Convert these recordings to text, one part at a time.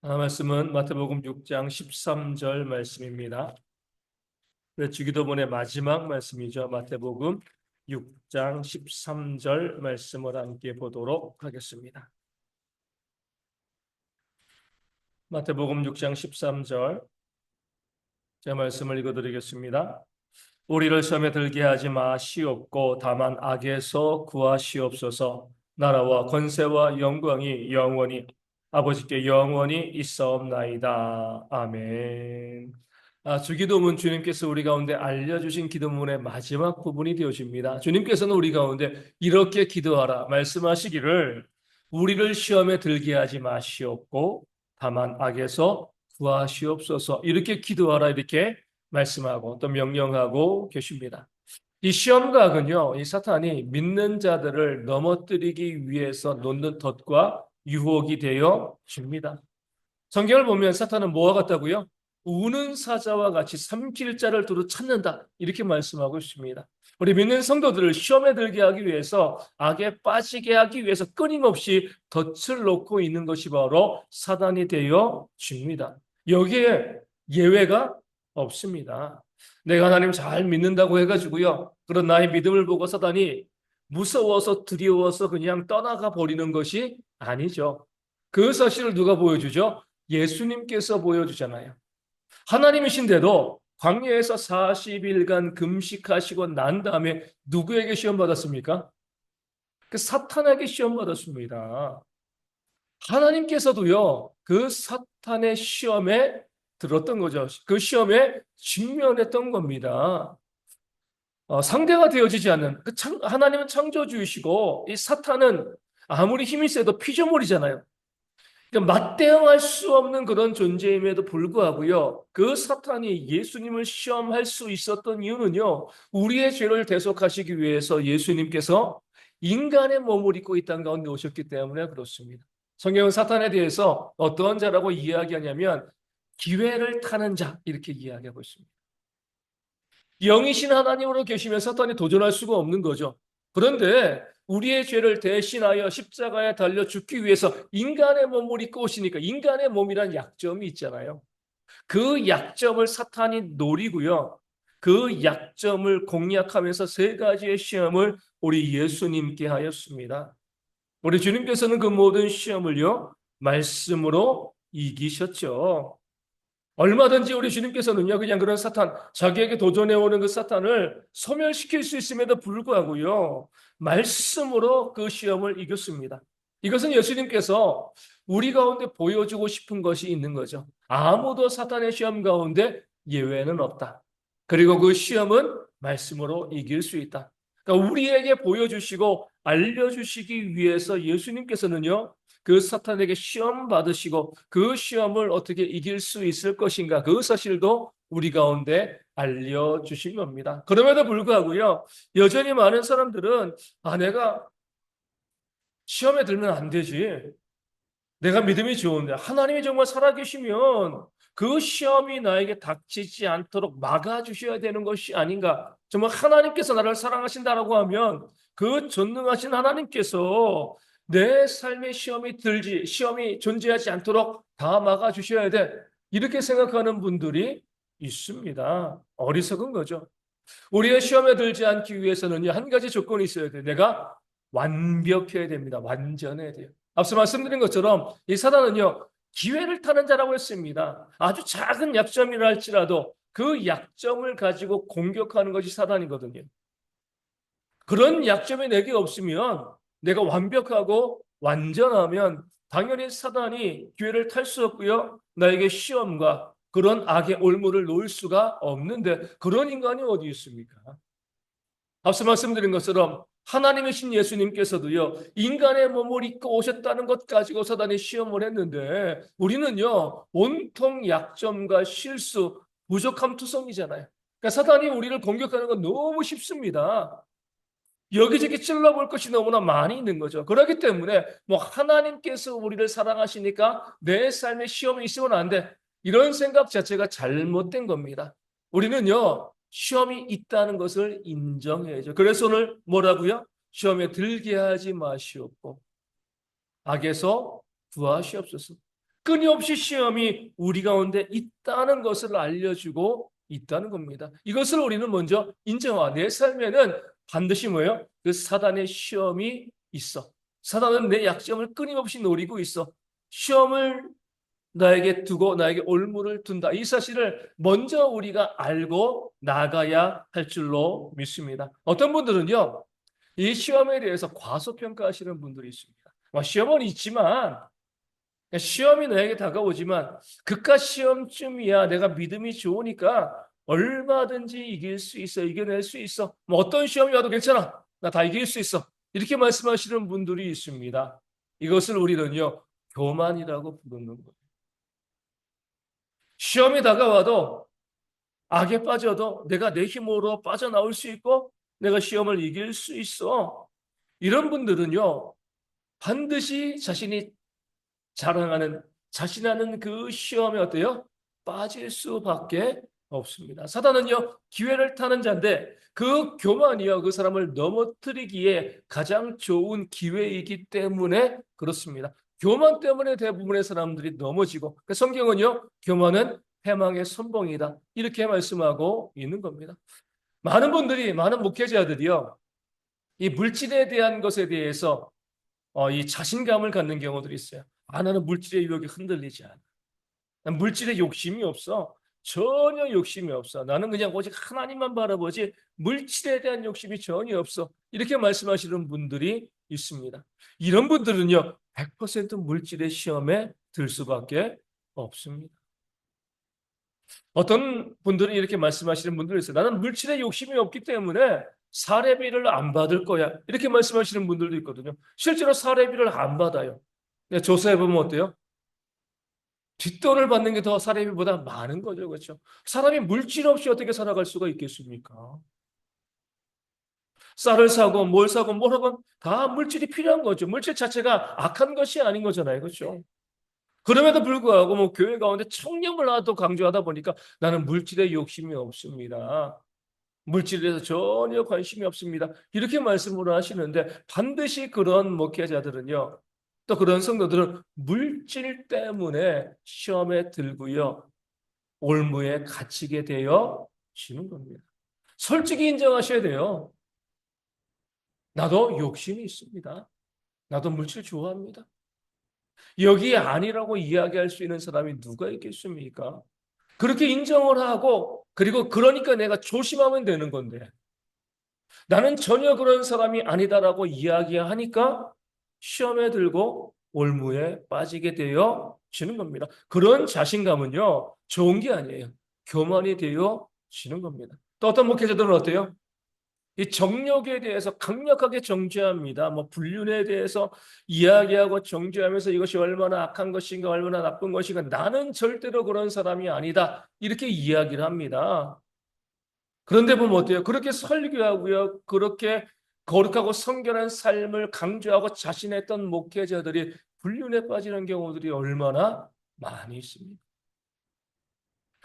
말씀은 마태복음 6장 13절 말씀입니다. 주기도문의 마지막 말씀이죠. 마태복음 6장 13절 말씀을 함께 보도록 하겠습니다. 마태복음 6장 13절 제 말씀을 읽어드리겠습니다. 우리를 시험에 들게 하지 마시옵고 다만 악에서 구하시옵소서. 나라와 권세와 영광이 영원히 아버지께 영원히 있사옵나이다. 아멘. 주기도문 주님께서 우리 가운데 알려주신 기도문의 마지막 부분이 되어집니다. 주님께서는 우리 가운데 이렇게 기도하라 말씀하시기를 우리를 시험에 들게 하지 마시옵고 다만 악에서 구하시옵소서. 이렇게 기도하라 이렇게 말씀하고 또 명령하고 계십니다. 이 시험각은요, 이 사탄이 믿는 자들을 넘어뜨리기 위해서 놓는 덫과 유혹이 되어 줍니다. 성경을 보면 사탄은 뭐와 같다고요? 우는 사자와 같이 삼킬 자를 두루 찾는다. 이렇게 말씀하고 있습니다. 우리 믿는 성도들을 시험에 들게 하기 위해서 악에 빠지게 하기 위해서 끊임없이 덫을 놓고 있는 것이 바로 사단이 되어 줍니다. 여기에 예외가 없습니다. 내가 하나님 잘 믿는다고 해가지고요. 그런 나의 믿음을 보고 사단이 무서워서 두려워서 그냥 떠나가 버리는 것이 아니죠. 그 사실을 누가 보여주죠? 예수님께서 보여주잖아요. 하나님이신데도 광야에서 40일간 금식하시고 난 다음에 누구에게 시험 받았습니까? 그 사탄에게 시험 받았습니다. 하나님께서도요, 그 사탄의 시험에 들었던 거죠. 그 시험에 직면했던 겁니다. 상대가 되어지지 않는 하나님은 창조주이시고 이 사탄은 아무리 힘이 세도 피조물이잖아요. 그러니까 맞대응할 수 없는 그런 존재임에도 불구하고요. 그 사탄이 예수님을 시험할 수 있었던 이유는요. 우리의 죄를 대속하시기 위해서 예수님께서 인간의 몸을 입고 이 땅 가운데 오셨기 때문에 그렇습니다. 성경은 사탄에 대해서 어떤 자라고 이야기하냐면 기회를 타는 자 이렇게 이야기하고 있습니다. 영이신 하나님으로 계시면 사탄이 도전할 수가 없는 거죠. 그런데 우리의 죄를 대신하여 십자가에 달려 죽기 위해서 인간의 몸을 입고 오시니까 인간의 몸이란 약점이 있잖아요. 그 약점을 사탄이 노리고요. 그 약점을 공략하면서 세 가지의 시험을 우리 예수님께 하였습니다. 우리 주님께서는 그 모든 시험을요, 말씀으로 이기셨죠. 얼마든지 우리 주님께서는요, 그냥 그런 사탄, 자기에게 도전해오는 그 사탄을 소멸시킬 수 있음에도 불구하고요, 말씀으로 그 시험을 이겼습니다. 이것은 예수님께서 우리 가운데 보여주고 싶은 것이 있는 거죠. 아무도 사탄의 시험 가운데 예외는 없다. 그리고 그 시험은 말씀으로 이길 수 있다. 그러니까 우리에게 보여주시고 알려주시기 위해서 예수님께서는요, 그 사탄에게 시험 받으시고 그 시험을 어떻게 이길 수 있을 것인가 그 사실도 우리 가운데 알려주신 겁니다. 그럼에도 불구하고요, 여전히 많은 사람들은 내가 시험에 들면 안 되지. 내가 믿음이 좋은데 하나님이 정말 살아계시면 그 시험이 나에게 닥치지 않도록 막아주셔야 되는 것이 아닌가. 정말 하나님께서 나를 사랑하신다라고 하면 그 전능하신 하나님께서 내 삶의 시험이 존재하지 않도록 다 막아주셔야 돼. 이렇게 생각하는 분들이 있습니다. 어리석은 거죠. 우리의 시험에 들지 않기 위해서는 한 가지 조건이 있어야 돼. 내가 완벽해야 됩니다. 완전해야 돼요. 앞서 말씀드린 것처럼 이 사단은요, 기회를 타는 자라고 했습니다. 아주 작은 약점이라 할지라도 그 약점을 가지고 공격하는 것이 사단이거든요. 그런 약점이 내게 없으면 내가 완벽하고 완전하면 당연히 사단이 기회를 탈 수 없고요. 나에게 시험과 그런 악의 올무를 놓을 수가 없는데 그런 인간이 어디 있습니까? 앞서 말씀드린 것처럼 하나님이신 예수님께서도요, 인간의 몸을 입고 오셨다는 것 가지고 사단이 시험을 했는데, 우리는요, 온통 약점과 실수, 부족함 투성이잖아요. 그러니까 사단이 우리를 공격하는 건 너무 쉽습니다. 여기저기 찔러볼 것이 너무나 많이 있는 거죠. 그렇기 때문에, 하나님께서 우리를 사랑하시니까 내 삶에 시험이 있으면 안 돼. 이런 생각 자체가 잘못된 겁니다. 우리는요, 시험이 있다는 것을 인정해야죠. 그래서 오늘 뭐라고요? 시험에 들게 하지 마시옵고 악에서 구하시옵소서. 끊임없이 시험이 우리 가운데 있다는 것을 알려주고 있다는 겁니다. 이것을 우리는 먼저 인정하고 내 삶에는 반드시 뭐예요? 그 사단의 시험이 있어. 사단은 내 약점을 끊임없이 노리고 있어. 시험을 나에게 두고 나에게 올무를 둔다. 이 사실을 먼저 우리가 알고 나가야 할 줄로 믿습니다. 어떤 분들은요, 이 시험에 대해서 과소평가하시는 분들이 있습니다. 시험은 있지만 시험이 너에게 다가오지만 그깟 시험쯤이야 내가 믿음이 좋으니까 얼마든지 이길 수 있어. 이겨낼 수 있어. 어떤 시험이 와도 괜찮아. 나 다 이길 수 있어. 이렇게 말씀하시는 분들이 있습니다. 이것을 우리는요, 교만이라고 부르는 거예요. 시험이 다가와도 악에 빠져도 내가 내 힘으로 빠져나올 수 있고 내가 시험을 이길 수 있어. 이런 분들은요, 반드시 자신이 자랑하는 자신하는 그 시험에 어때요? 빠질 수밖에 없습니다. 사단은요, 기회를 타는 자인데 그 교만이요, 그 사람을 넘어뜨리기에 가장 좋은 기회이기 때문에 그렇습니다. 교만 때문에 대부분의 사람들이 넘어지고 성경은요, 교만은 패망의 선봉이다 이렇게 말씀하고 있는 겁니다. 많은 분들이 많은 목회자들이요, 이 물질에 대한 것에 대해서 이 자신감을 갖는 경우들이 있어요. 나는 물질의 유혹에 흔들리지 않아. 난 물질에 욕심이 없어. 전혀 욕심이 없어. 나는 그냥 오직 하나님만 바라보지 물질에 대한 욕심이 전혀 없어. 이렇게 말씀하시는 분들이 있습니다. 이런 분들은요, 100% 물질의 시험에 들 수밖에 없습니다. 어떤 분들은 이렇게 말씀하시는 분들이 있어요. 나는 물질에 욕심이 없기 때문에 사례비를 안 받을 거야. 이렇게 말씀하시는 분들도 있거든요. 실제로 사례비를 안 받아요. 조사해 보면 어때요? 뒷돈을 받는 게 더 사례비보다 많은 거죠. 그렇죠? 사람이 물질 없이 어떻게 살아갈 수가 있겠습니까? 쌀을 사고 뭘 사고 뭘 하건 다 물질이 필요한 거죠. 물질 자체가 악한 것이 아닌 거잖아요. 그렇죠? 그럼에도 불구하고 교회 가운데 청렴을 하도 강조하다 보니까 나는 물질에 욕심이 없습니다. 물질에 대해서 전혀 관심이 없습니다. 이렇게 말씀을 하시는데 반드시 그런 목회자들은요. 또 그런 성도들은 물질 때문에 시험에 들고요. 올무에 갇히게 되어 지는 겁니다. 솔직히 인정하셔야 돼요. 나도 욕심이 있습니다. 나도 물질 좋아합니다. 여기에 아니라고 이야기할 수 있는 사람이 누가 있겠습니까? 그렇게 인정을 하고 그리고 그러니까 내가 조심하면 되는 건데 나는 전혀 그런 사람이 아니다라고 이야기하니까 시험에 들고 올무에 빠지게 되어 지는 겁니다. 그런 자신감은요, 좋은 게 아니에요. 교만이 되어 지는 겁니다. 또 어떤 목회자들은 어때요? 이 정욕에 대해서 강력하게 정죄합니다. 불륜에 대해서 이야기하고 정죄하면서 이것이 얼마나 악한 것인가, 얼마나 나쁜 것인가, 나는 절대로 그런 사람이 아니다. 이렇게 이야기를 합니다. 그런데 보면 어때요? 그렇게 설교하고요. 그렇게 거룩하고 성결한 삶을 강조하고 자신했던 목회자들이 불륜에 빠지는 경우들이 얼마나 많이 있습니다.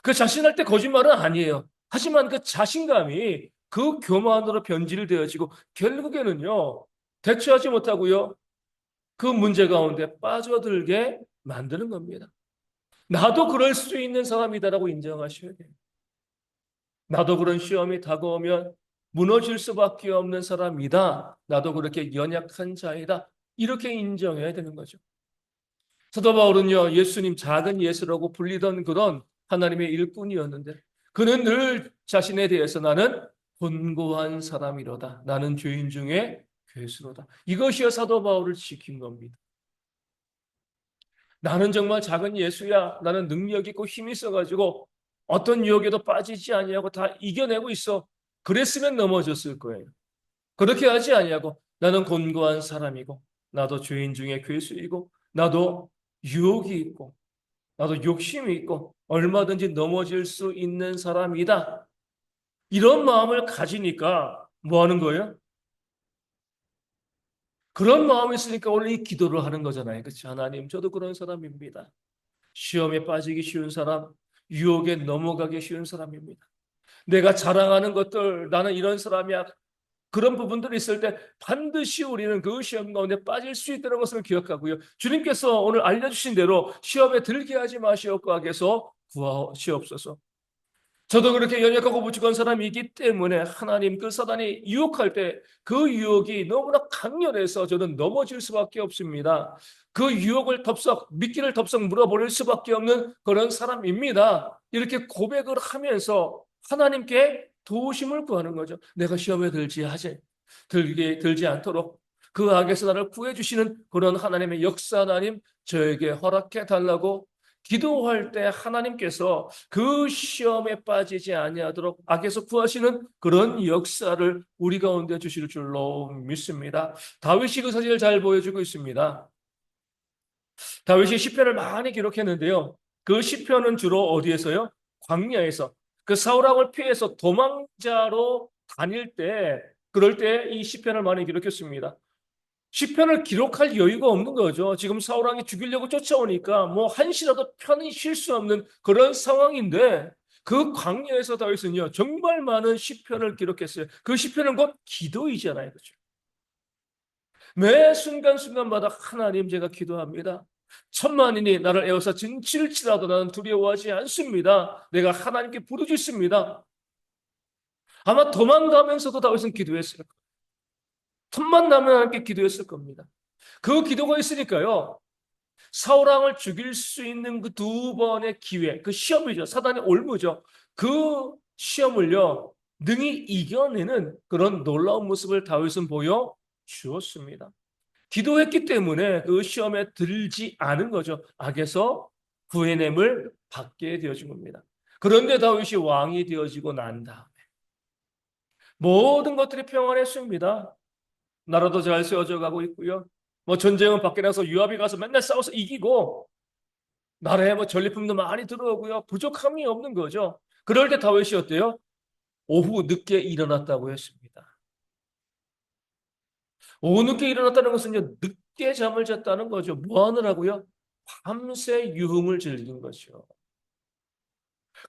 그 자신할 때 거짓말은 아니에요. 하지만 그 자신감이 그 교만으로 변질되어지고 결국에는요. 대처하지 못하고요. 그 문제 가운데 빠져들게 만드는 겁니다. 나도 그럴 수 있는 사람이다라고 인정하셔야 돼요. 나도 그런 시험이 다가오면 무너질 수밖에 없는 사람이다. 나도 그렇게 연약한 자이다. 이렇게 인정해야 되는 거죠. 사도 바울은요, 예수님 작은 예수라고 불리던 그런 하나님의 일꾼이었는데, 그는 늘 자신에 대해서 나는 곤고한 사람이로다. 나는 죄인 중에 괴수로다. 이것이여 사도 바울을 지킨 겁니다. 나는 정말 작은 예수야. 나는 능력 있고 힘이 있어가지고 어떤 유혹에도 빠지지 아니하고 다 이겨내고 있어. 그랬으면 넘어졌을 거예요. 그렇게 하지 아니하고 나는 곤고한 사람이고 나도 죄인 중에 괴수이고 나도 유혹이 있고 나도 욕심이 있고 얼마든지 넘어질 수 있는 사람이다. 이런 마음을 가지니까 뭐 하는 거예요? 그런 마음이 있으니까 오늘 이 기도를 하는 거잖아요. 그렇죠? 하나님, 저도 그런 사람입니다. 시험에 빠지기 쉬운 사람, 유혹에 넘어가기 쉬운 사람입니다. 내가 자랑하는 것들, 나는 이런 사람이야. 그런 부분들이 있을 때 반드시 우리는 그 시험 가운데 빠질 수 있다는 것을 기억하고요. 주님께서 오늘 알려주신 대로 시험에 들게 하지 마시옵고 하께서 구하시옵소서. 저도 그렇게 연약하고 부족한 사람이기 때문에 하나님 그 사단이 유혹할 때 그 유혹이 너무나 강렬해서 저는 넘어질 수밖에 없습니다. 그 유혹을 덥석 미끼를 덥석 물어버릴 수밖에 없는 그런 사람입니다. 이렇게 고백을 하면서 하나님께 도우심을 구하는 거죠. 내가 시험에 들지 않도록 그 악에서 나를 구해 주시는 그런 하나님의 역사 하나님 저에게 허락해 달라고 기도할 때 하나님께서 그 시험에 빠지지 아니하도록 악에서 구하시는 그런 역사를 우리 가운데 주실 줄로 믿습니다. 다윗이 그 사실을 잘 보여주고 있습니다. 다윗이 시편을 많이 기록했는데요. 그 시편은 주로 어디에서요? 광야에서. 그 사울왕을 피해서 도망자로 다닐 때, 그럴 때 이 시편을 많이 기록했습니다. 시편을 기록할 여유가 없는 거죠. 지금 사울왕이 죽이려고 쫓아오니까 뭐 한시라도 편히 쉴 수 없는 그런 상황인데 그 광야에서 다윗은요 정말 많은 시편을 기록했어요. 그 시편은 곧 기도이잖아요, 그렇죠? 매 순간순간마다 하나님 제가 기도합니다. 천만인이 나를 에워싸 진칠지라도 나는 두려워하지 않습니다. 내가 하나님께 부르짖습니다. 아마 도망가면서도 다윗은 기도했을 거예요. 틈만 나면 하나님께 기도했을 겁니다. 그 기도가 있으니까요. 사울왕을 죽일 수 있는 그 두 번의 기회, 그 시험이죠. 사단의 올무죠. 그 시험을요, 능히 이겨내는 그런 놀라운 모습을 다윗은 보여 주었습니다. 기도했기 때문에 그 시험에 들지 않은 거죠. 악에서 구해냄을 받게 되어진 겁니다. 그런데 다윗이 왕이 되어지고 난 다음에 모든 것들이 평안했습니다. 나라도 잘 세워져 가고 있고요. 뭐 전쟁은 밖에 나서 유압이 가서 맨날 싸워서 이기고 나라에 뭐 전리품도 많이 들어오고요. 부족함이 없는 거죠. 그럴 때 다윗이 어때요? 오후 늦게 일어났다고 했습니다. 오후 늦게 일어났다는 것은요. 늦게 잠을 잤다는 거죠. 뭐 하느라고요? 밤새 유흥을 즐긴 거죠.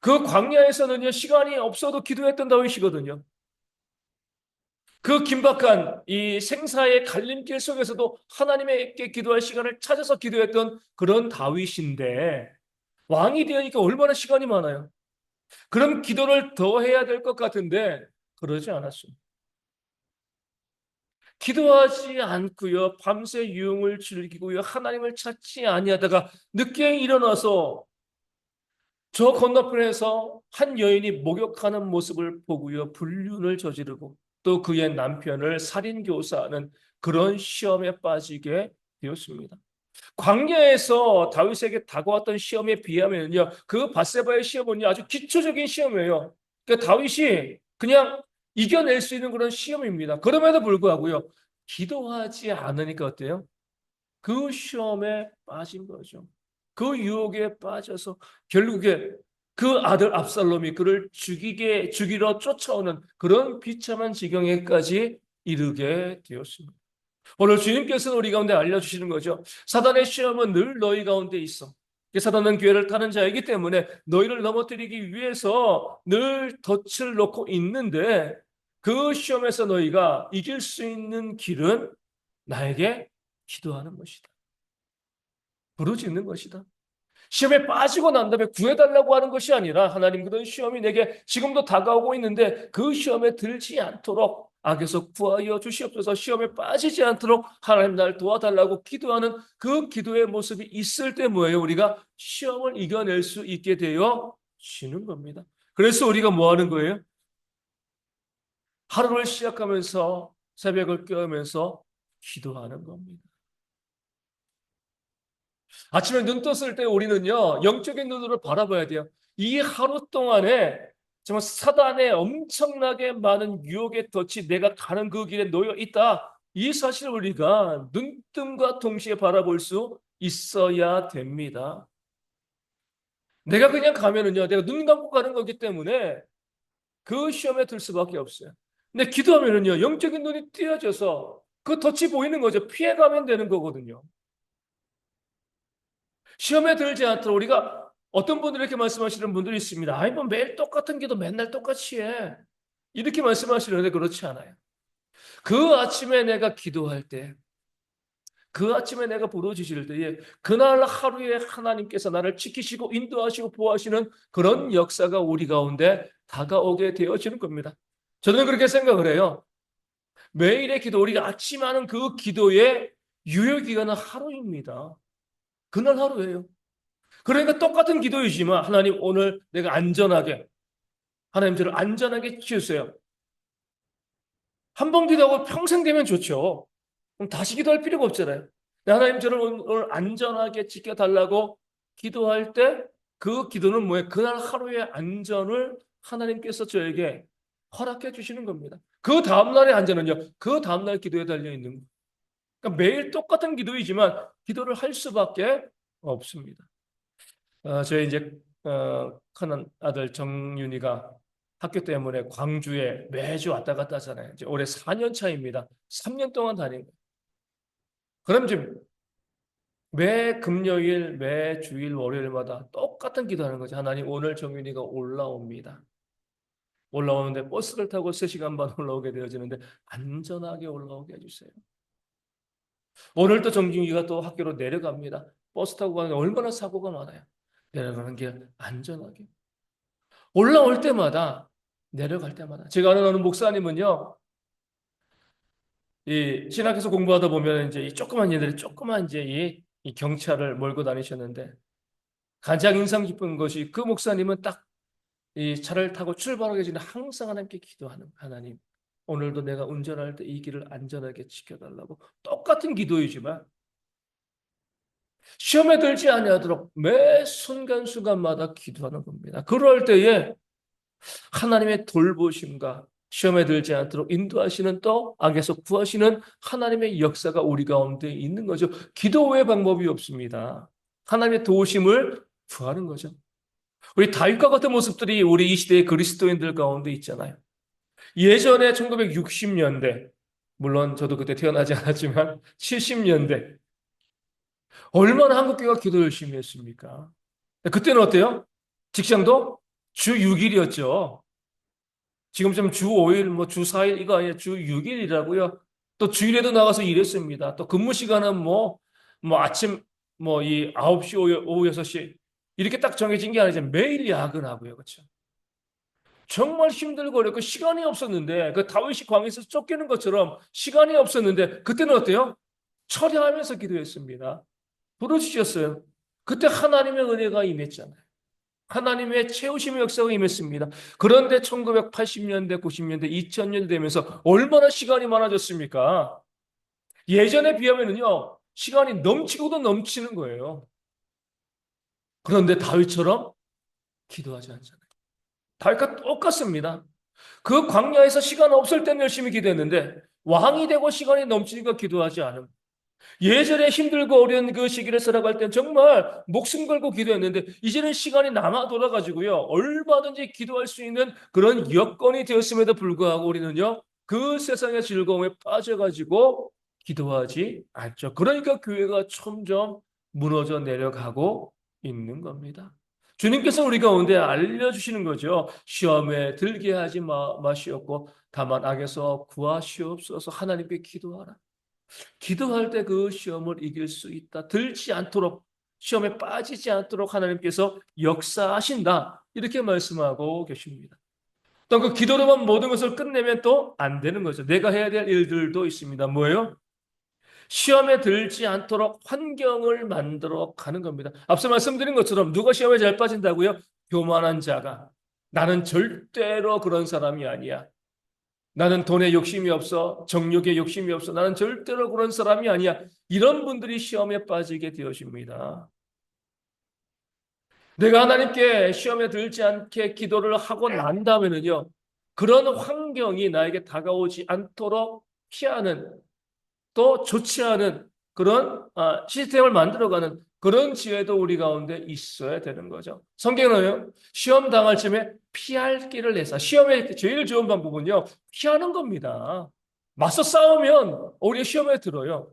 그 광야에서는요. 시간이 없어도 기도했던 다윗이거든요. 그 긴박한 이 생사의 갈림길 속에서도 하나님께 기도할 시간을 찾아서 기도했던 그런 다윗인데 왕이 되니까 얼마나 시간이 많아요. 그럼 기도를 더 해야 될 것 같은데 그러지 않았습니다. 기도하지 않고요. 밤새 유흥을 즐기고요. 하나님을 찾지 아니하다가 늦게 일어나서 저 건너편에서 한 여인이 목욕하는 모습을 보고요. 불륜을 저지르고 또 그의 남편을 살인 교사하는 그런 시험에 빠지게 되었습니다. 광야에서 다윗에게 다가왔던 시험에 비하면요, 그 밧세바의 시험은요, 아주 기초적인 시험이에요. 그러니까 다윗이 그냥 이겨낼 수 있는 그런 시험입니다. 그럼에도 불구하고요, 기도하지 않으니까 어때요? 그 시험에 빠진 거죠. 그 유혹에 빠져서 결국에 그 아들 압살롬이 그를 죽이러 쫓아오는 그런 비참한 지경에까지 이르게 되었습니다. 오늘 주님께서는 우리 가운데 알려주시는 거죠. 사단의 시험은 늘 너희 가운데 있어. 사단은 기회를 타는 자이기 때문에 너희를 넘어뜨리기 위해서 늘 덫을 놓고 있는데 그 시험에서 너희가 이길 수 있는 길은 나에게 기도하는 것이다. 부르짖는 것이다. 시험에 빠지고 난 다음에 구해달라고 하는 것이 아니라 하나님 그런 시험이 내게 지금도 다가오고 있는데 그 시험에 들지 않도록 악에서 구하여 주시옵소서 시험에 빠지지 않도록 하나님 날 도와달라고 기도하는 그 기도의 모습이 있을 때 뭐예요? 우리가 시험을 이겨낼 수 있게 되어 지는 겁니다. 그래서 우리가 뭐 하는 거예요? 하루를 시작하면서 새벽을 깨우면서 기도하는 겁니다. 아침에 눈 떴을 때 우리는요, 영적인 눈으로 바라봐야 돼요. 이 하루 동안에 정말 사단의 엄청나게 많은 유혹의 덫이 내가 가는 그 길에 놓여 있다. 이 사실을 우리가 눈뜸과 동시에 바라볼 수 있어야 됩니다. 내가 그냥 가면은요, 내가 눈 감고 가는 거기 때문에 그 시험에 들 수밖에 없어요. 근데 기도하면은요, 영적인 눈이 띄어져서 그 덫이 보이는 거죠. 피해가면 되는 거거든요. 시험에 들지 않도록 우리가 어떤 분들이 이렇게 말씀하시는 분들이 있습니다. 아니, 뭐 매일 똑같은 기도 맨날 똑같이 해. 이렇게 말씀하시는데 그렇지 않아요. 그 아침에 내가 기도할 때, 그 아침에 내가 부르짖을 때에 그날 하루에 하나님께서 나를 지키시고 인도하시고 보호하시는 그런 역사가 우리 가운데 다가오게 되어지는 겁니다. 저는 그렇게 생각을 해요. 매일의 기도, 우리가 아침에 하는 그 기도의 유효기간은 하루입니다. 그날 하루예요. 그러니까 똑같은 기도이지만 하나님 오늘 내가 안전하게, 하나님 저를 안전하게 지으세요. 한 번 기도하고 평생 되면 좋죠. 그럼 다시 기도할 필요가 없잖아요. 하나님 저를 오늘 안전하게 지켜달라고 기도할 때 그 기도는 뭐예요? 그날 하루의 안전을 하나님께서 저에게 허락해 주시는 겁니다. 그 다음날의 안전은요, 그 다음날 기도에 달려 있는 거예요. 그러니까 매일 똑같은 기도이지만 기도를 할 수밖에 없습니다. 저희 이제 큰 아들 정윤이가 학교 때문에 광주에 매주 왔다 갔다 하잖아요. 이제 올해 4년 차입니다. 3년 동안 다닌 거예요. 그럼 지금 매 금요일, 매 주일, 월요일마다 똑같은 기도하는 거죠. 하나님 오늘 정윤이가 올라옵니다. 올라오는데 버스를 타고 3시간 반 올라오게 되어지는데 안전하게 올라오게 해주세요. 오늘 또 정준이가 또 학교로 내려갑니다. 버스 타고 가는데 얼마나 사고가 많아요. 내려가는 길 안전하게. 올라올 때마다 내려갈 때마다 제가 아는 어느 목사님은요. 이 신학에서 공부하다 보면 이제 이 조그만 얘들이 조그만 이제 이 경찰을 몰고 다니셨는데 가장 인상 깊은 것이 그 목사님은 딱 이 차를 타고 출발하기 전에 항상 하나님께 기도하는 하나님 오늘도 내가 운전할 때 이 길을 안전하게 지켜달라고 똑같은 기도이지만 시험에 들지 아니하도록 매 순간순간마다 기도하는 겁니다. 그럴 때에 하나님의 돌보심과 시험에 들지 않도록 인도하시는 또 악에서 구하시는 하나님의 역사가 우리 가운데 있는 거죠. 기도 외의 방법이 없습니다. 하나님의 도우심을 구하는 거죠. 우리 다윗과 같은 모습들이 우리 이 시대의 그리스도인들 가운데 있잖아요. 예전에 1960년대, 물론 저도 그때 태어나지 않았지만 70년대 얼마나 한국교회가 기도 열심히 했습니까? 그때는 어때요? 직장도 주 6일이었죠. 지금처럼 주 5일, 뭐 주 4일 이거 아니에요. 주 6일이라고요. 또 주일에도 나가서 일했습니다. 또 근무 시간은 뭐 아침 이 9시, 오후 6시 이렇게 딱 정해진 게 아니죠. 매일 야근하고요. 그렇죠? 정말 힘들고 어렵고 시간이 없었는데 그 다윗이 광야에서 쫓기는 것처럼 시간이 없었는데 그때는 어때요? 철야하면서 기도했습니다. 부르짖었어요. 그때 하나님의 은혜가 임했잖아요. 하나님의 채우심의 역사가 임했습니다. 그런데 1980년대, 90년대, 2000년 되면서 얼마나 시간이 많아졌습니까? 예전에 비하면요, 시간이 넘치고도 넘치는 거예요. 그런데 다윗처럼 기도하지 않잖아요. 다윗과 똑같습니다. 그 광야에서 시간 없을 때는 열심히 기도했는데 왕이 되고 시간이 넘치니까 기도하지 않음. 예전에 힘들고 어려운 그 시기를 살아갈 땐 정말 목숨 걸고 기도했는데 이제는 시간이 남아 돌아가지고요. 얼마든지 기도할 수 있는 그런 여건이 되었음에도 불구하고 우리는요. 그 세상의 즐거움에 빠져가지고 기도하지 않죠. 그러니까 교회가 점점 무너져 내려가고 있는 겁니다. 주님께서 우리 가운데 알려주시는 거죠. 시험에 들게 하지 마시옵고 다만 악에서 구하시옵소서 하나님께 기도하라. 기도할 때 그 시험을 이길 수 있다. 들지 않도록, 시험에 빠지지 않도록 하나님께서 역사하신다. 이렇게 말씀하고 계십니다. 또 그 기도로만 모든 것을 끝내면 또 안 되는 거죠. 내가 해야 될 일들도 있습니다. 뭐예요? 시험에 들지 않도록 환경을 만들어 가는 겁니다. 앞서 말씀드린 것처럼 누가 시험에 잘 빠진다고요? 교만한 자가. 나는 절대로 그런 사람이 아니야. 나는 돈에 욕심이 없어. 정욕에 욕심이 없어. 나는 절대로 그런 사람이 아니야. 이런 분들이 시험에 빠지게 되어집니다. 내가 하나님께 시험에 들지 않게 기도를 하고 난 다음에는요. 그런 환경이 나에게 다가오지 않도록 피하는 또 좋지 않은 그런 시스템을 만들어가는 그런 지혜도 우리 가운데 있어야 되는 거죠. 성경은요, 시험 당할 쯤에 피할 길을 내서 시험에 제일 좋은 방법은요, 피하는 겁니다. 맞서 싸우면 오히려 시험에 들어요.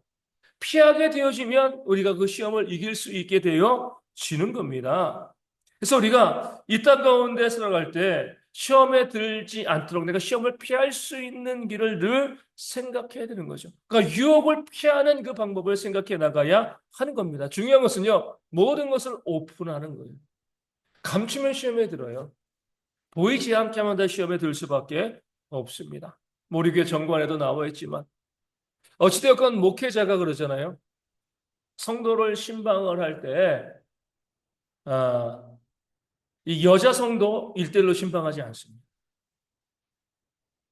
피하게 되어지면 우리가 그 시험을 이길 수 있게 되어지는 겁니다. 그래서 우리가 이 땅 가운데 살아갈 때 시험에 들지 않도록 내가 시험을 피할 수 있는 길을 늘 생각해야 되는 거죠. 그러니까 유혹을 피하는 그 방법을 생각해 나가야 하는 겁니다. 중요한 것은요, 모든 것을 오픈하는 거예요. 감추면 시험에 들어요. 보이지 않게 하면 다 시험에 들 수밖에 없습니다. 우리 교회 정관에도 나와 있지만 어찌되었건 목회자가 그러잖아요. 성도를 신방을 할 때, 이 여자 성도 일대일로 신방하지 않습니다.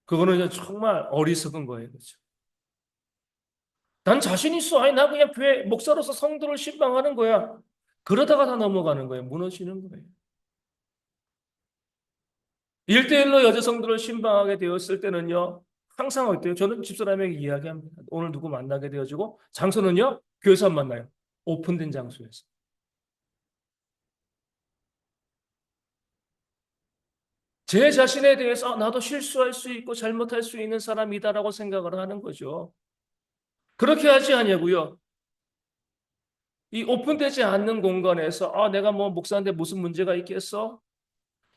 그거는 정말 어리석은 거예요. 그렇죠? 난 자신 있어. 아니, 나 그냥 교회 목사로서 성도를 신방하는 거야. 그러다가 다 넘어가는 거예요. 무너지는 거예요. 일대일로 여자 성도를 신방하게 되었을 때는요, 항상 어때요? 저는 집사람에게 이야기합니다. 오늘 누구 만나게 되어지고, 장소는요, 교회에서 만나요. 오픈된 장소에서. 제 자신에 대해서 나도 실수할 수 있고 잘못할 수 있는 사람이다라고 생각을 하는 거죠. 그렇게 하지 않냐고요. 이 오픈되지 않는 공간에서 내가 뭐 목사인데 무슨 문제가 있겠어?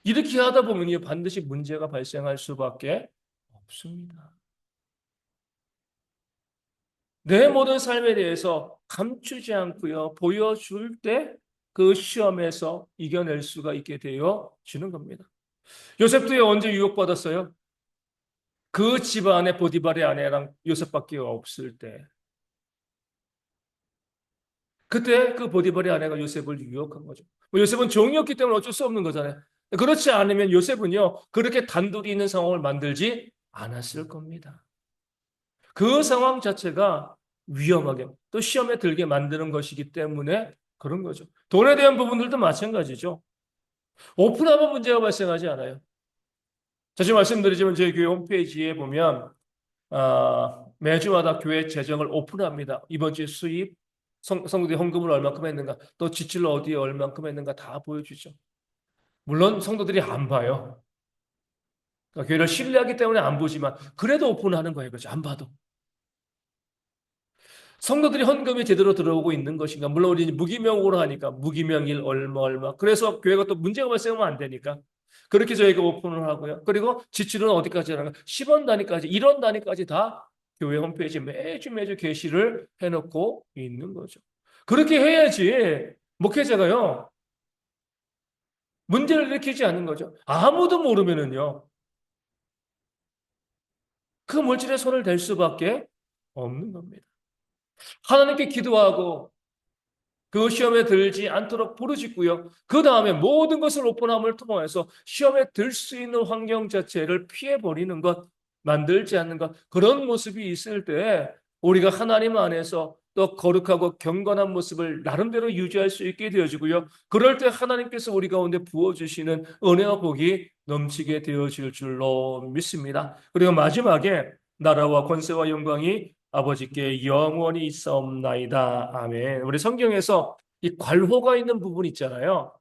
이렇게 하다 보면요 반드시 문제가 발생할 수밖에 없습니다. 내 모든 삶에 대해서 감추지 않고요 보여줄 때 그 시험에서 이겨낼 수가 있게 되어지는 겁니다. 요셉도요 언제 유혹받았어요? 그 집안에 보디발의 아내랑 요셉밖에 없을 때 그때 그 보디발의 아내가 요셉을 유혹한 거죠. 뭐 요셉은 종이었기 때문에 어쩔 수 없는 거잖아요. 그렇지 않으면 요셉은요, 그렇게 단둘이 있는 상황을 만들지 않았을 겁니다. 그 상황 자체가 위험하게 또 시험에 들게 만드는 것이기 때문에 그런 거죠. 돈에 대한 부분들도 마찬가지죠. 오픈하면 문제가 발생하지 않아요. 자주 말씀드리지만 저희 교회 홈페이지에 보면 매주마다 교회 재정을 오픈합니다. 이번 주 수입, 성도들이 헌금을 얼마큼 했는가, 또 지출을 어디에 얼마큼 했는가 다 보여주죠. 물론 성도들이 안 봐요. 그러니까 교회를 신뢰하기 때문에 안 보지만 그래도 오픈하는 거예요. 그렇죠? 안 봐도. 성도들이 헌금이 제대로 들어오고 있는 것인가? 물론 우리 무기명으로 하니까 무기명일 얼마 얼마. 그래서 교회가 또 문제가 발생하면 안 되니까. 그렇게 저희가 오픈을 하고요. 그리고 지출은 어디까지 하는가? 10원 단위까지, 1원 단위까지 다 교회 홈페이지에 매주 게시를 해놓고 있는 거죠. 그렇게 해야지 목회자가요. 문제를 일으키지 않는 거죠. 아무도 모르면은요. 그 물질에 손을 댈 수밖에 없는 겁니다. 하나님께 기도하고 그 시험에 들지 않도록 부르짖고요. 그 다음에 모든 것을 오픈함을 통해서 시험에 들 수 있는 환경 자체를 피해버리는 것, 만들지 않는 것, 그런 모습이 있을 때 우리가 하나님 안에서 또 거룩하고 경건한 모습을 나름대로 유지할 수 있게 되어지고요. 그럴 때 하나님께서 우리 가운데 부어주시는 은혜와 복이 넘치게 되어질 줄로 믿습니다. 그리고 마지막에 나라와 권세와 영광이 아버지께 영원히 있사옵나이다. 아멘. 우리 성경에서 이 괄호가 있는 부분 있잖아요.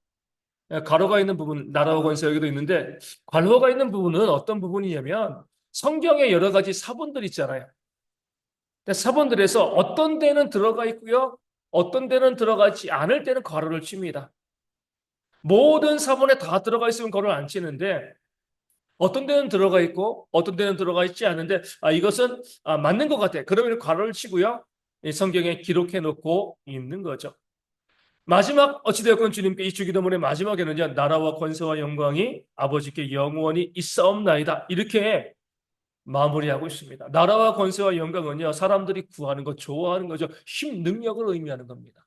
괄호가 있는 부분, 나라와 권세 여기도 있는데 괄호가 있는 부분은 어떤 부분이냐면 성경에 여러 가지 사본들 있잖아요. 근데 사본들에서 어떤 데는 들어가 있고요. 어떤 데는 들어가지 않을 때는 괄호를 칩니다. 모든 사본에 다 들어가 있으면 괄호를 안 치는데 어떤 데는 들어가 있고 어떤 데는 들어가 있지 않은데 이것은 맞는 것 같아. 그러면 괄호를 치고요. 이 성경에 기록해 놓고 있는 거죠. 마지막 어찌되었건 주님께 이 주기도문의 마지막에는요. 나라와 권세와 영광이 아버지께 영원히 있사옵나이다. 이렇게 마무리하고 있습니다. 나라와 권세와 영광은요. 사람들이 구하는 것, 좋아하는 거죠. 힘, 능력을 의미하는 겁니다.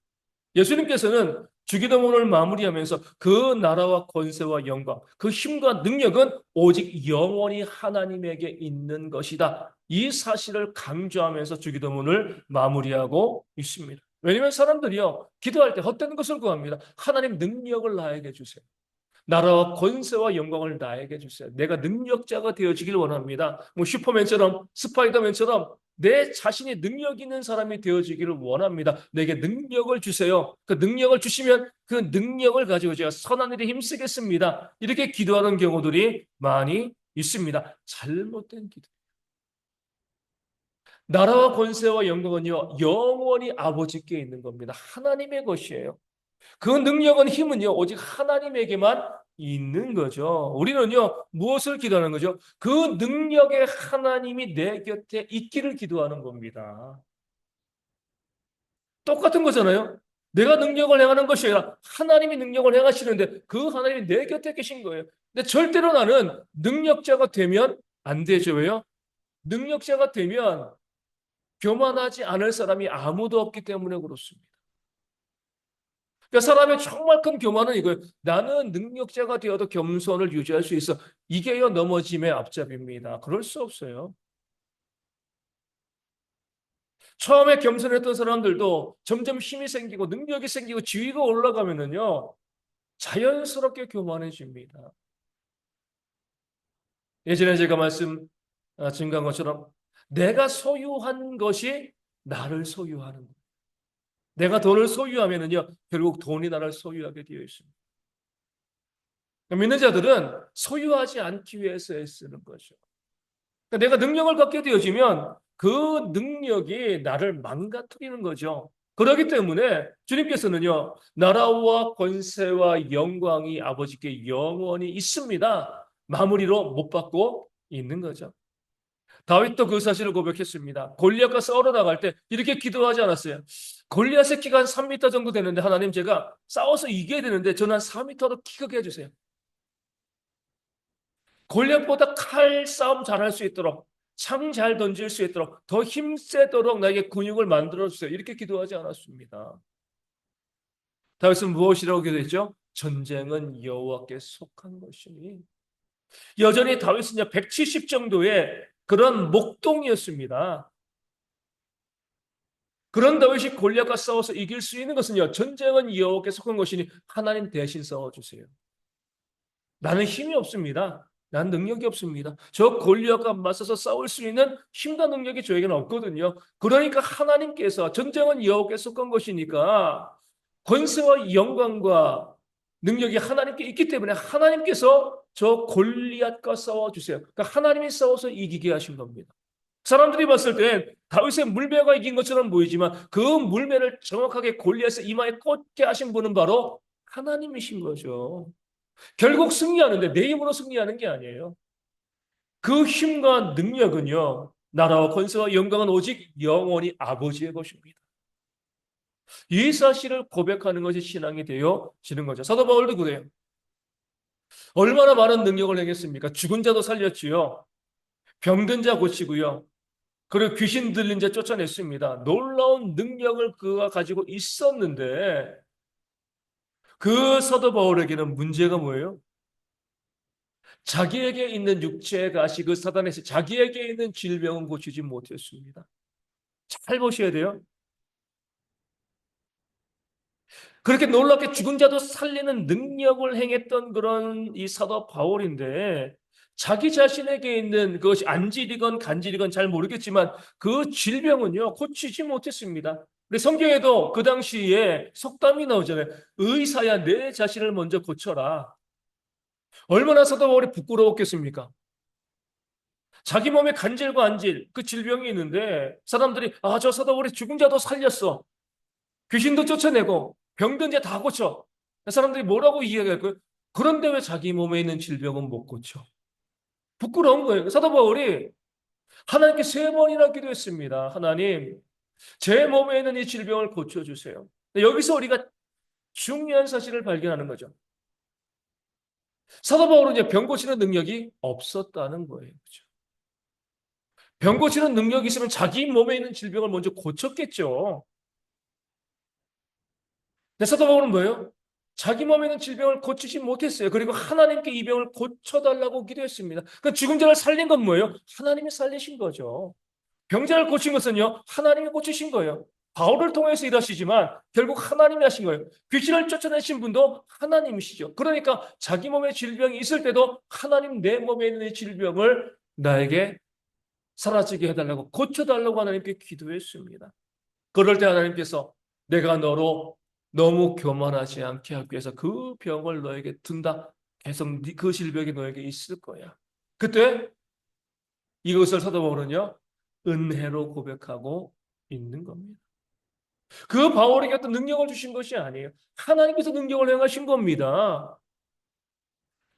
예수님께서는 주기도문을 마무리하면서 그 나라와 권세와 영광, 그 힘과 능력은 오직 영원히 하나님에게 있는 것이다. 이 사실을 강조하면서 주기도문을 마무리하고 있습니다. 왜냐하면 사람들이요, 기도할 때 헛되는 것을 구합니다. 하나님 능력을 나에게 주세요. 나라와 권세와 영광을 나에게 주세요. 내가 능력자가 되어지길 원합니다. 뭐 슈퍼맨처럼 스파이더맨처럼 내 자신이 능력 있는 사람이 되어지기를 원합니다. 내게 능력을 주세요. 그 능력을 주시면 그 능력을 가지고 제가 선한 일에 힘쓰겠습니다. 이렇게 기도하는 경우들이 많이 있습니다. 잘못된 기도. 나라와 권세와 영광은요, 영원히 아버지께 있는 겁니다. 하나님의 것이에요. 그 능력은 힘은요, 오직 하나님에게만 있는 거죠. 우리는요, 무엇을 기도하는 거죠? 그 능력의 하나님이 내 곁에 있기를 기도하는 겁니다. 똑같은 거잖아요. 내가 능력을 행하는 것이 아니라 하나님이 능력을 행하시는데 그 하나님이 내 곁에 계신 거예요. 근데 절대로 나는 능력자가 되면 안 되죠. 왜요? 능력자가 되면 교만하지 않을 사람이 아무도 없기 때문에 그렇습니다. 그러니까 사람의 정말 큰 교만은 이거예요. 나는 능력자가 되어도 겸손을 유지할 수 있어. 이게요, 넘어짐의 앞잡이입니다. 그럴 수 없어요. 처음에 겸손했던 사람들도 점점 힘이 생기고 능력이 생기고 지위가 올라가면은요, 자연스럽게 교만해집니다. 예전에 제가 증거한 것처럼 내가 소유한 것이 나를 소유하는 거예요. 내가 돈을 소유하면은요, 결국 돈이 나를 소유하게 되어 있습니다. 믿는 자들은 소유하지 않기 위해서 애쓰는 거죠. 그러니까 내가 능력을 갖게 되어지면 그 능력이 나를 망가뜨리는 거죠. 그렇기 때문에 주님께서는요, 나라와 권세와 영광이 아버지께 영원히 있습니다. 마무리로 못 받고 있는 거죠. 다윗도 그 사실을 고백했습니다. 골리앗과 싸우러 나갈 때 이렇게 기도하지 않았어요. 골리앗의 키가 한 3m 정도 되는데 하나님 제가 싸워서 이겨야 되는데 저는 한 4m로 키 크게 해주세요. 골리앗보다 칼 싸움 잘할 수 있도록 창 잘 던질 수 있도록 더 힘세도록 나에게 근육을 만들어 주세요. 이렇게 기도하지 않았습니다. 다윗은 무엇이라고 기도했죠? 전쟁은 여호와께 속한 것이니. 여전히 다윗은 170 정도의 그런 목동이었습니다. 그런 다윗이 골리앗과 싸워서 이길 수 있는 것은요, 전쟁은 여호와께 속한 것이니 하나님 대신 싸워주세요. 나는 힘이 없습니다. 난 능력이 없습니다. 저 골리앗과 맞서서 싸울 수 있는 힘과 능력이 저에게는 없거든요. 그러니까 하나님께서 전쟁은 여호와께 속한 것이니까 권세와 영광과 능력이 하나님께 있기 때문에 하나님께서 저 골리앗과 싸워주세요. 그러니까 하나님이 싸워서 이기게 하신 겁니다. 사람들이 봤을 땐 다윗의 물매가 이긴 것처럼 보이지만 그 물매를 정확하게 골리앗의 이마에 꽂게 하신 분은 바로 하나님이신 거죠. 결국 승리하는데 내 힘으로 승리하는 게 아니에요. 그 힘과 능력은요, 나라와 권세와 영광은 오직 영원히 아버지의 것입니다. 이 사실을 고백하는 것이 신앙이 되어지는 거죠. 사도 바울도 그래요. 얼마나 많은 능력을 행했습니까? 죽은 자도 살렸지요. 병든 자 고치고요. 그리고 귀신 들린 자 쫓아냈습니다. 놀라운 능력을 그가 가지고 있었는데 그 사도 바울에게는 문제가 뭐예요? 자기에게 있는 육체의 가시 그 사단에서 자기에게 있는 질병은 고치지 못했습니다. 잘 보셔야 돼요. 그렇게 놀랍게 죽은 자도 살리는 능력을 행했던 그런 이 사도 바울인데 자기 자신에게 있는 그것이 안질이건 간질이건 잘 모르겠지만 그 질병은요 고치지 못했습니다. 근데 성경에도 그 당시에 속담이 나오잖아요. 의사야 내 자신을 먼저 고쳐라. 얼마나 사도 바울이 부끄러웠겠습니까? 자기 몸에 간질과 안질, 그 질병이 있는데 사람들이 저 사도 바울이 죽은 자도 살렸어. 귀신도 쫓아내고 병든 자 다 고쳐. 사람들이 뭐라고 이야기할까요? 그런데 왜 자기 몸에 있는 질병은 못 고쳐? 부끄러운 거예요. 사도 바울이 하나님께 3번이나 기도했습니다. 하나님, 제 몸에 있는 이 질병을 고쳐주세요. 여기서 우리가 중요한 사실을 발견하는 거죠. 사도 바울은 이제 병 고치는 능력이 없었다는 거예요. 그렇죠? 병 고치는 능력이 있으면 자기 몸에 있는 질병을 먼저 고쳤겠죠. 근데 사도 바울은 뭐예요? 자기 몸에 있는 질병을 고치지 못했어요. 그리고 하나님께 이 병을 고쳐달라고 기도했습니다. 그 죽은 자를 살린 건 뭐예요? 하나님이 살리신 거죠. 병자를 고친 것은요, 하나님이 고치신 거예요. 바울을 통해서 일하시지만 결국 하나님이 하신 거예요. 귀신을 쫓아내신 분도 하나님이시죠. 그러니까 자기 몸에 질병이 있을 때도 하나님 내 몸에 있는 이 질병을 나에게 사라지게 해달라고 고쳐달라고 하나님께 기도했습니다. 그럴 때 하나님께서 내가 너로 너무 교만하지 않게 하기 위해서 그 병을 너에게 둔다. 계속 그 질병이 너에게 있을 거야. 그때 이것을 사도 바울은요. 은혜로 고백하고 있는 겁니다. 그 바울에게 어떤 능력을 주신 것이 아니에요. 하나님께서 능력을 행하신 겁니다.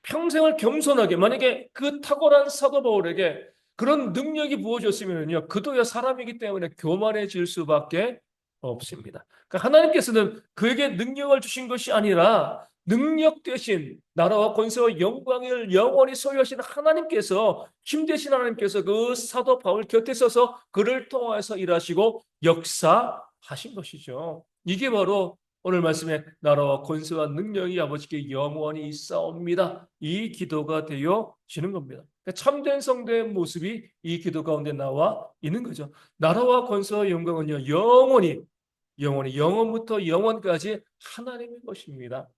평생을 겸손하게, 만약에 그 탁월한 사도 바울에게 그런 능력이 부어졌으면요, 그도야 사람이기 때문에 교만해질 수밖에 없습니다. 그러니까 하나님께서는 그에게 능력을 주신 것이 아니라 능력 대신 나라와 권세와 영광을 영원히 소유하신 하나님께서, 힘 대신 하나님께서 그 사도 바울 곁에 서서 그를 통하여서 일하시고 역사하신 것이죠. 이게 바로 오늘 말씀에 나라와 권세와 능력이 아버지께 영원히 있사옵니다. 이 기도가 되어지는 겁니다. 그러니까 참된 성도의 모습이 이 기도 가운데 나와 있는 거죠. 나라와 권세와 영광은요, 영원히 영원부터 영원까지 하나님의 것입니다.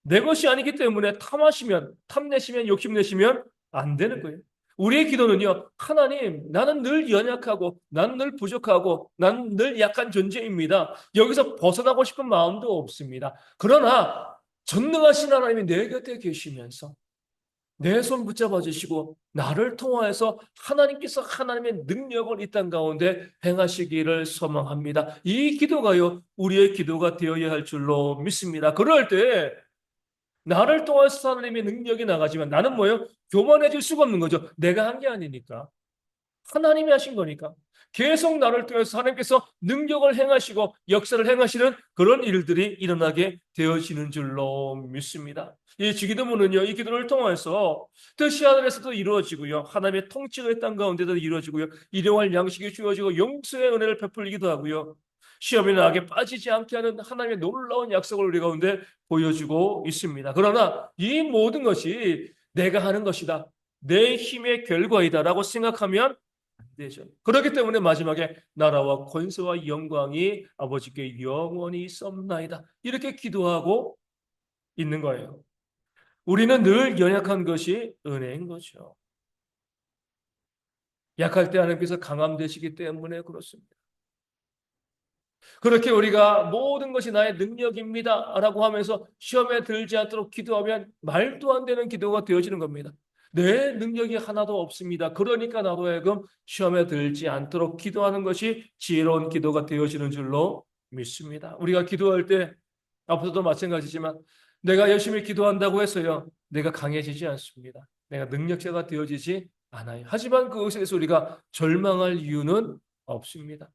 내 것이 아니기 때문에 탐내시면 욕심내시면 안 되는 거예요. 우리의 기도는요, 하나님, 나는 늘 연약하고, 나는 늘 부족하고, 나는 늘 약한 존재입니다. 여기서 벗어나고 싶은 마음도 없습니다. 그러나, 전능하신 하나님이 내 곁에 계시면서, 내 손 붙잡아 주시고, 나를 통하여서 하나님께서 하나님의 능력을 이 땅 가운데 행하시기를 소망합니다. 이 기도가요, 우리의 기도가 되어야 할 줄로 믿습니다. 그럴 때, 나를 통해서 하나님의 능력이 나가지만 나는 뭐예요? 교만해질 수가 없는 거죠. 내가 한 게 아니니까. 하나님이 하신 거니까. 계속 나를 통해서 하나님께서 능력을 행하시고 역사를 행하시는 그런 일들이 일어나게 되어지는 줄로 믿습니다. 이 주기도문은요, 이 기도를 통해서 뜻이 하늘에서도 이루어지고요, 하나님의 통치가 이 땅 가운데도 이루어지고요, 일용할 양식이 주어지고 용서의 은혜를 베풀기도 하고요, 시험이나 악에 빠지지 않게 하는 하나님의 놀라운 약속을 우리 가운데 보여주고 있습니다. 그러나 이 모든 것이 내가 하는 것이다, 내 힘의 결과이다라고 생각하면 안 되죠. 그렇기 때문에 마지막에 나라와 권세와 영광이 아버지께 영원히 있사옵나이다, 이렇게 기도하고 있는 거예요. 우리는 늘 연약한 것이 은혜인 거죠. 약할 때 하나님께서 강함 되시기 때문에 그렇습니다. 그렇게 우리가 모든 것이 나의 능력입니다 라고 하면서 시험에 들지 않도록 기도하면 말도 안 되는 기도가 되어지는 겁니다. 내 능력이 하나도 없습니다, 그러니까 나도 하여금 시험에 들지 않도록 기도하는 것이 지혜로운 기도가 되어지는 줄로 믿습니다. 우리가 기도할 때 앞서도 마찬가지지만 내가 열심히 기도한다고 해서요, 내가 강해지지 않습니다. 내가 능력자가 되어지지 않아요. 하지만 그것에 대해서 우리가 절망할 이유는 없습니다.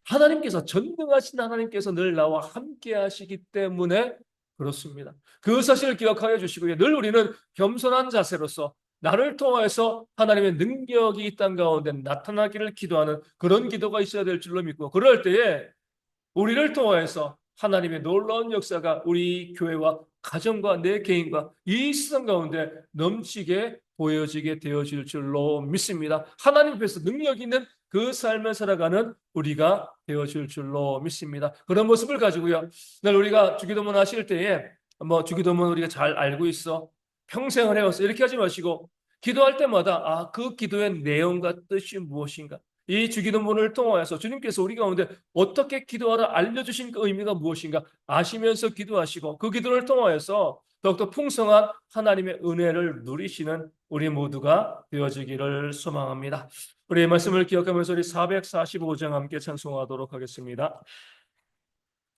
하나님께서, 전능하신 하나님께서 늘 나와 함께 하시기 때문에 그렇습니다. 그 사실을 기억하여 주시고요, 늘 우리는 겸손한 자세로서 나를 통해서 하나님의 능력이 이 땅 가운데 나타나기를 기도하는 그런 기도가 있어야 될 줄로 믿고, 그럴 때에 우리를 통하여서 하나님의 놀라운 역사가 우리 교회와 가정과 내 개인과 이 세상 가운데 넘치게 보여지게 되어질 줄로 믿습니다. 하나님 앞에서 능력 있는 그 삶을 살아가는 우리가 되어질 줄로 믿습니다. 그런 모습을 가지고요, 늘 우리가 주기도문 하실 때에 주기도문 우리가 잘 알고 있어, 평생을 해왔어, 이렇게 하지 마시고 기도할 때마다 그 기도의 내용과 뜻이 무엇인가, 이 주기도문을 통하여서 주님께서 우리 가운데 어떻게 기도하라 알려주신 그 의미가 무엇인가 아시면서 기도하시고, 그 기도를 통하여서 더욱더 풍성한 하나님의 은혜를 누리시는 우리 모두가 되어지기를 소망합니다. 우리의 말씀을 기억하면서 우리 445장 함께 찬송하도록 하겠습니다.